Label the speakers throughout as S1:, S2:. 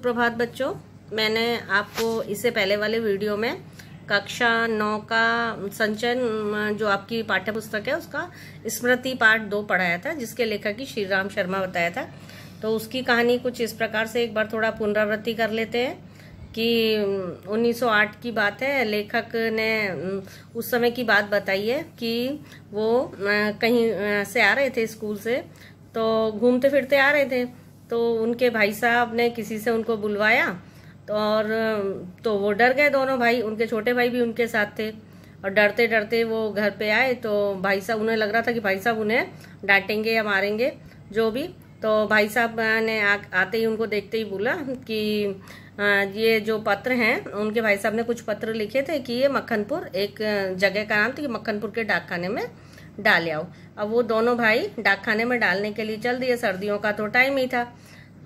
S1: सुप्रभात बच्चों। मैंने आपको इससे पहले वाले वीडियो में कक्षा 9 का संचयन जो आपकी पाठ्य पुस्तक है उसका स्मृति पाठ 2 पढ़ाया था, जिसके लेखक की श्री राम शर्मा बताया था। तो उसकी कहानी कुछ इस प्रकार से एक बार थोड़ा पुनरावृत्ति कर लेते हैं कि 1908 की बात है। लेखक ने उस समय की बात बताई है कि वो कहीं से आ रहे थे स्कूल से, तो घूमते फिरते आ रहे थे, तो उनके भाई साहब ने किसी से उनको बुलवाया तो वो डर गए दोनों भाई। उनके छोटे भाई भी उनके साथ थे और डरते डरते वो घर पे आए। तो भाई साहब, उन्हें लग रहा था कि भाई साहब उन्हें डांटेंगे या मारेंगे जो भी। तो भाई साहब ने आते ही उनको देखते ही बोला कि ये जो पत्र हैं, उनके भाई साहब ने कुछ पत्र लिखे थे कि ये मक्खनपुर, एक जगह का नाम था कि मक्खनपुर के डाकखाने में डाल आओ। अब वो दोनों भाई डाकखाने में डालने के लिए चल दिए। सर्दियों का तो टाइम ही था,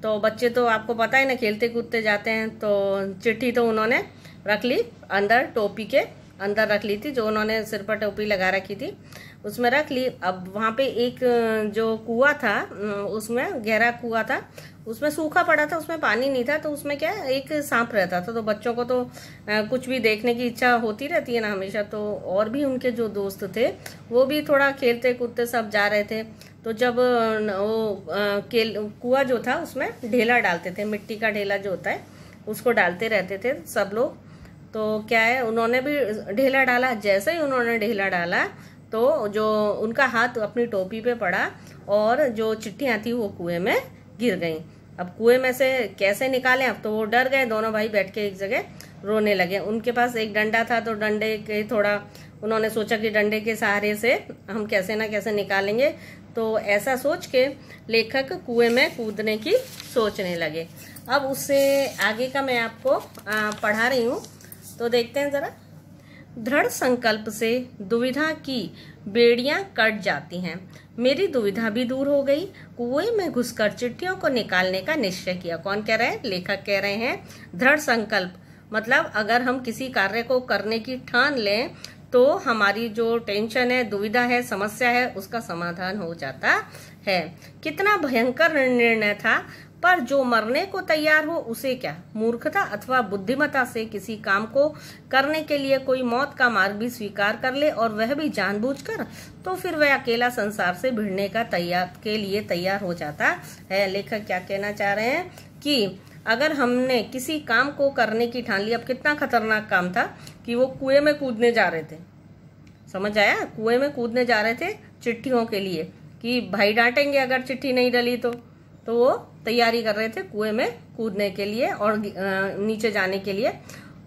S1: तो बच्चे तो आपको पता है ना, खेलते कूदते जाते हैं। तो चिट्ठी तो उन्होंने रख ली अंदर, टोपी के अंदर रख ली थी, जो उन्होंने सिर पर टोपी लगा रखी थी उसमें रख ली। अब वहां पे एक जो कुआं था, उसमें गहरा कुआं था, उसमें सूखा पड़ा था, उसमें पानी नहीं था। तो उसमें क्या एक सांप रहता था। तो बच्चों को तो कुछ भी देखने की इच्छा होती रहती है ना हमेशा। तो और भी उनके जो दोस्त थे वो भी थोड़ा खेलते कूदते सब जा रहे थे। तो जब वो कुआं जो था उसमें ढेला डालते थे, मिट्टी का ढेला जो होता है उसको डालते रहते थे सब लोग। तो क्या है, उन्होंने भी ढेला डाला। जैसे ही उन्होंने ढेला डाला तो जो उनका हाथ अपनी टोपी पे पड़ा और जो चिट्ठियां थी वो कुएं में गिर गईं। अब कुएं में से कैसे निकालें, अब तो वो डर गए। दोनों भाई बैठ के एक जगह रोने लगे। उनके पास एक डंडा था, तो डंडे के थोड़ा उन्होंने सोचा कि डंडे के सहारे से हम कैसे ना कैसे निकालेंगे। तो ऐसा सोच के लेखक कुएं में कूदने की सोचने लगे। अब उससे आगे का मैं आपको पढ़ा रही हूँ, तो देखते हैं जरा। दृढ़ संकल्प से दुविधा की बेड़ियां कट जाती हैं। मेरी दुविधा भी दूर हो गई। कुएं में घुसकर चिट्ठियों को निकालने का निश्चय किया। कौन कह रहे हैं? लेखक कह रहे हैं। दृढ़ संकल्प मतलब अगर हम किसी कार्य को करने की ठान लें तो हमारी जो टेंशन है, दुविधा है, समस्या है, उसका समाधान हो जाता है। कितना भयंकर निर्णय था, पर जो मरने को तैयार हो उसे क्या मूर्खता अथवा बुद्धिमता से किसी काम को करने के लिए कोई मौत का मार्ग भी स्वीकार कर ले, और वह भी जानबूझकर, तो फिर वह अकेला संसार से भिड़ने का तैयार हो जाता है। लेखक क्या कहना चाह रहे हैं कि अगर हमने किसी काम को करने की ठान ली, अब कितना खतरनाक काम था कि वो कुएं में कूदने जा रहे थे। समझ आया? कुएं में कूदने जा रहे थे चिट्ठियों के लिए कि भाई डांटेंगे अगर चिट्ठी नहीं डली तो वो तैयारी कर रहे थे कुएं में कूदने के लिए और नीचे जाने के लिए।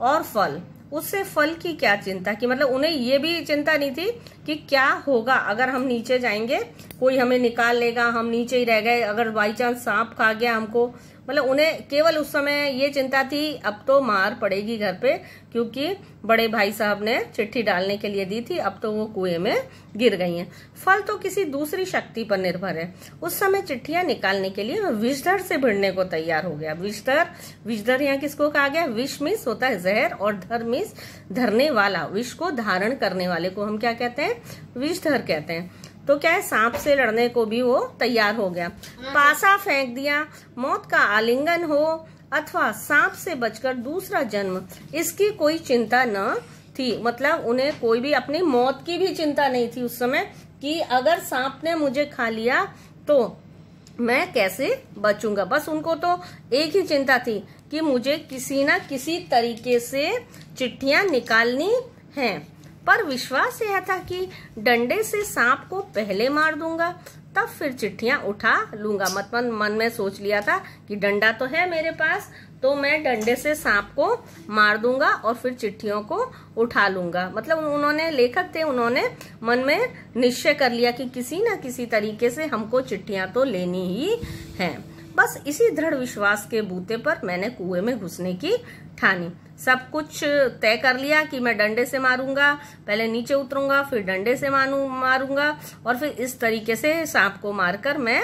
S1: और उससे फल की क्या चिंता की, मतलब उन्हें ये भी चिंता नहीं थी कि क्या होगा अगर हम नीचे जाएंगे, कोई हमें निकाल लेगा, हम नीचे ही रह गए, अगर बाई चांस सांप खा गया हमको। मतलब उन्हें केवल उस समय ये चिंता थी अब तो मार पड़ेगी घर पे, क्योंकि बड़े भाई साहब ने चिट्ठी डालने के लिए दी थी, अब तो वो कुएं में गिर गई हैं। फल तो किसी दूसरी शक्ति पर निर्भर है। उस समय चिट्ठियां निकालने के लिए विषधर से भिड़ने को तैयार हो गया। विषधर यहाँ किसको कहा गया? विष मीन्स होता है जहर, और धर मीन्स धरने वाला। विष को धारण करने वाले को हम क्या कहते हैं? विषधर कहते हैं। तो क्या है, सांप से लड़ने को भी वो तैयार हो गया। पासा फेंक दिया, मौत का आलिंगन हो अथवा सांप से बचकर दूसरा जन्म, इसकी कोई चिंता न थी। मतलब उन्हें कोई भी अपनी मौत की भी चिंता नहीं थी उस समय कि अगर सांप ने मुझे खा लिया तो मैं कैसे बचूंगा। बस उनको तो एक ही चिंता थी कि मुझे किसी ना किसी तरीके से चिट्ठियां निकालनी हैं। पर विश्वास यह था कि डंडे से सांप को पहले मार दूंगा, तब फिर चिट्ठियां उठा लूंगा। मतलब मन में सोच लिया था कि डंडा तो है मेरे पास, तो मैं डंडे से सांप को मार दूंगा और फिर चिट्ठियों को उठा लूंगा। मतलब उन्होंने, लेखक थे, उन्होंने मन में निश्चय कर लिया कि किसी ना किसी तरीके से हमको चिट्ठियां तो लेनी ही हैं। बस इसी दृढ़ विश्वास के बूते पर मैंने कुएं में घुसने की ठानी। सब कुछ तय कर लिया कि मैं डंडे से मारूंगा, पहले नीचे उतरूंगा, फिर डंडे से मारूंगा, और फिर इस तरीके से सांप को मारकर मैं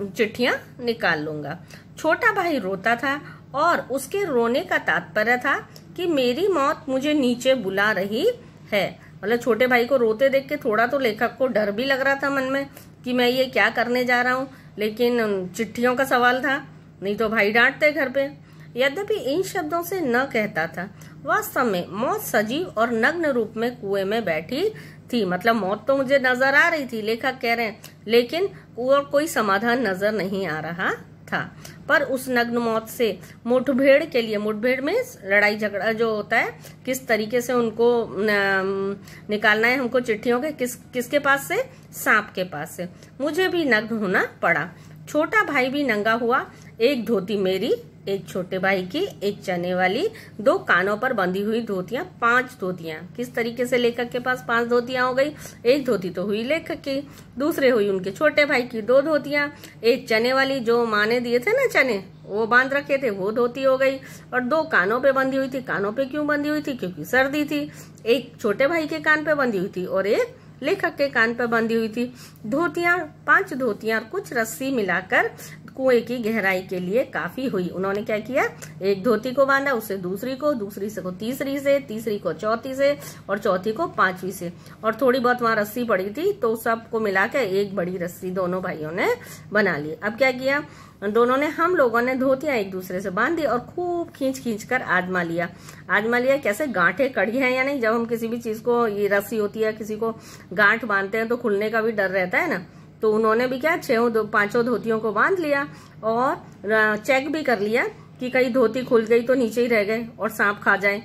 S1: चिट्ठियां निकाल लूंगा। छोटा भाई रोता था और उसके रोने का तात्पर्य था कि मेरी मौत मुझे नीचे बुला रही है। मतलब छोटे भाई को रोते देख के थोड़ा तो लेखक को डर भी लग रहा था मन में कि मैं ये क्या करने जा रहा हूँ, लेकिन चिट्ठियों का सवाल था, नहीं तो भाई डांटते घर पे। यद्यपि इन शब्दों से न कहता था। वास्तव में मौत सजीव और नग्न रूप में कुएं में बैठी थी। मतलब मौत तो मुझे नजर आ रही थी, लेखक कह रहे हैं, लेकिन और कोई समाधान नजर नहीं आ रहा था। पर उस नग्न मौत से मुठभेड़ के लिए, मुठभेड़ में लड़ाई झगड़ा जो होता है, किस तरीके से उनको निकालना है हमको चिट्ठियों के, किसके पास से, सांप के पास से, मुझे भी नग्न होना पड़ा। छोटा भाई भी नंगा हुआ, एक धोती मेरी, एक छोटे भाई की, एक चने वाली, 2 कानों पर बंधी हुई धोतियां, 5 धोतियां। किस तरीके से लेखक के पास 5 धोतियां हो गई? एक धोती तो हुई लेखक की, दूसरे हुई उनके छोटे भाई की 2 धोतियां, एक चने वाली जो माँ ने दिए थे ना चने, वो बांध रखे थे, वो धोती हो गई, और 2 कानों पे बंधी हुई थी। कानों पे क्यों बंधी हुई थी? क्योंकि सर्दी थी। एक छोटे भाई के कान पे बंधी हुई थी और एक लेखक के कान पर बंधी हुई थी। धोतियां, 5 धोतियां और कुछ रस्सी मिलाकर कुएं की गहराई के लिए काफी हुई। उन्होंने क्या किया? एक धोती को बांधा, उससे दूसरी को, दूसरी से को तीसरी से, तीसरी को चौथी से, और चौथी को 5वीं से, और थोड़ी बहुत वहां रस्सी पड़ी थी, तो सबको मिलाकर एक बड़ी रस्सी दोनों भाइयों ने बना ली। अब क्या किया दोनों ने? हम लोगों ने धोतियां एक दूसरे से बांध दी और खूब खींच कर आजमा लिया। आजमा लिया कैसे? गांठें कड़ी है या नहीं। जब हम किसी भी चीज को, ये रस्सी होती है, किसी को गांठ बांधते हैं तो खुलने का भी डर रहता है ना, तो उन्होंने भी क्या 5 धोतियों को बांध लिया और चेक भी कर लिया कि कहीं धोती खुल गई तो नीचे ही रह गए और सांप खा जाए,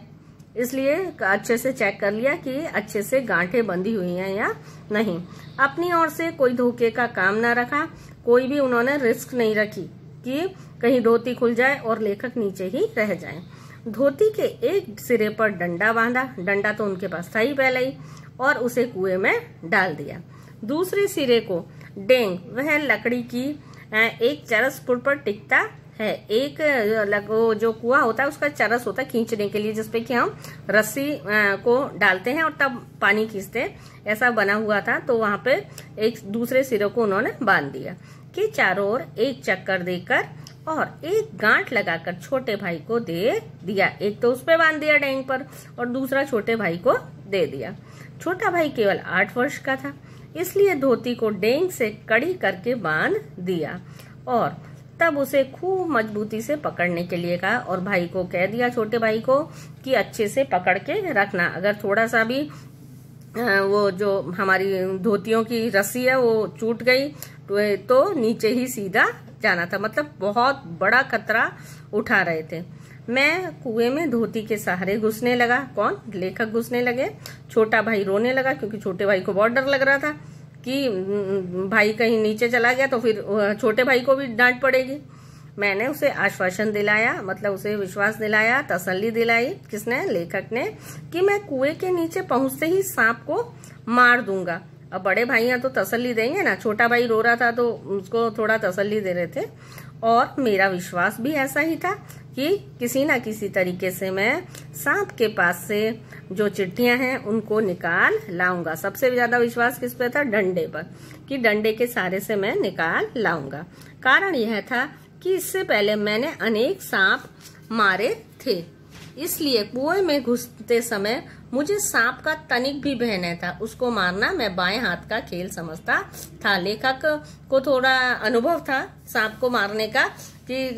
S1: इसलिए अच्छे से चेक कर लिया कि अच्छे से गांठें बंधी हुई हैं या नहीं। अपनी ओर से कोई धोखे का काम ना रखा, कोई भी उन्होंने रिस्क नहीं रखी कि कहीं धोती खुल जाए और लेखक नीचे ही रह जाए। धोती के एक सिरे पर डंडा बांधा, डंडा तो उनके पास था ही पहले ही, और उसे कुएं में डाल दिया। दूसरे सिरे को डेंग, वह लकड़ी की एक चरस पुर पर टिकता है। एक जो कुआं होता है उसका चरस होता है खींचने के लिए, जिसपे कि हम रस्सी को डालते हैं और तब पानी खींचते हैं, ऐसा बना हुआ था। तो वहां पे एक दूसरे सिरे को उन्होंने बांध दिया कि चारों ओर एक चक्कर देकर और एक गांठ लगाकर छोटे भाई को दे दिया। एक तो उस पे बांध दिया डेंग पर, और दूसरा छोटे भाई को दे दिया। छोटा भाई केवल 8 वर्ष का था, इसलिए धोती को डेंग से कड़ी करके बांध दिया और तब उसे खूब मजबूती से पकड़ने के लिए कहा, और भाई को कह दिया, छोटे भाई को, कि अच्छे से पकड़ के रखना। अगर थोड़ा सा भी वो जो हमारी धोतियों की रस्सी है वो टूट गई तो नीचे ही सीधा जाना था। मतलब बहुत बड़ा खतरा उठा रहे थे। मैं कुएं में धोती के सहारे घुसने लगा। कौन? लेखक घुसने लगे। छोटा भाई रोने लगा, क्योंकि छोटे भाई को बहुत डर लग रहा था कि भाई कहीं नीचे चला गया तो फिर छोटे भाई को भी डांट पड़ेगी। मैंने उसे आश्वासन दिलाया, मतलब उसे विश्वास दिलाया, तसल्ली दिलाई। किसने? लेखक ने, कि मैं कुएं के नीचे पहुंचते ही सांप को मार दूंगा। अब बड़े भाई तो तसल्ली देंगे ना, छोटा भाई रो रहा था तो उसको थोड़ा तसल्ली दे रहे थे। और मेरा विश्वास भी ऐसा ही था कि किसी ना किसी तरीके से मैं सांप के पास से जो चिट्ठियां हैं उनको निकाल लाऊंगा। सबसे ज्यादा विश्वास किस पे था? डंडे पर, कि डंडे के सहारे से मैं निकाल लाऊंगा। कारण यह था कि इससे पहले मैंने अनेक सांप मारे थे, इसलिए कुएं में घुसते समय मुझे सांप का तनिक भी भय नहीं था। उसको मारना मैं बाएं हाथ का खेल समझता था। लेखक को थोड़ा अनुभव था सांप को मारने का, कि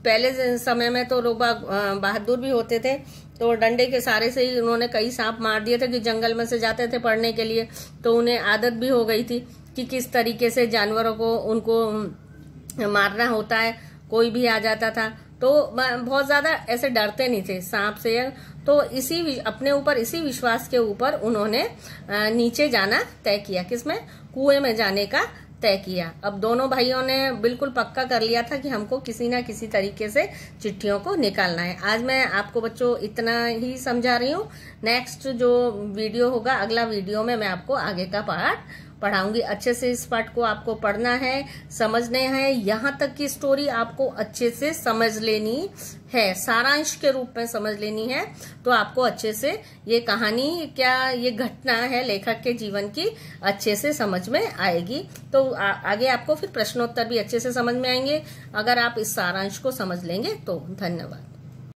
S1: पहले समय में तो लोग बहादुर भी होते थे, तो डंडे के सहारे से ही उन्होंने कई सांप मार दिए थे। कि जंगल में से जाते थे पढ़ने के लिए, तो उन्हें आदत भी हो गई थी कि किस तरीके से जानवरों को उनको मारना होता है। कोई भी आ जाता था तो बहुत ज्यादा ऐसे डरते नहीं थे सांप से। तो इसी अपने ऊपर, इसी विश्वास के ऊपर उन्होंने नीचे जाना तय किया। किसमें? कुएं में जाने का तय किया। अब दोनों भाइयों ने बिल्कुल पक्का कर लिया था कि हमको किसी ना किसी तरीके से चिट्ठियों को निकालना है। आज मैं आपको बच्चों इतना ही समझा रही हूँ। नेक्स्ट जो वीडियो होगा, अगला वीडियो में मैं आपको आगे का पार्ट पढ़ाऊंगी। अच्छे से इस पार्ट को आपको पढ़ना है, समझने हैं। यहाँ तक की स्टोरी आपको अच्छे से समझ लेनी है, सारांश के रूप में समझ लेनी है। तो आपको अच्छे से ये कहानी, क्या ये घटना है लेखक के जीवन की, अच्छे से समझ में आएगी। तो आगे आपको फिर प्रश्नोत्तर भी अच्छे से समझ में आएंगे, अगर आप इस सारांश को समझ लेंगे तो। धन्यवाद।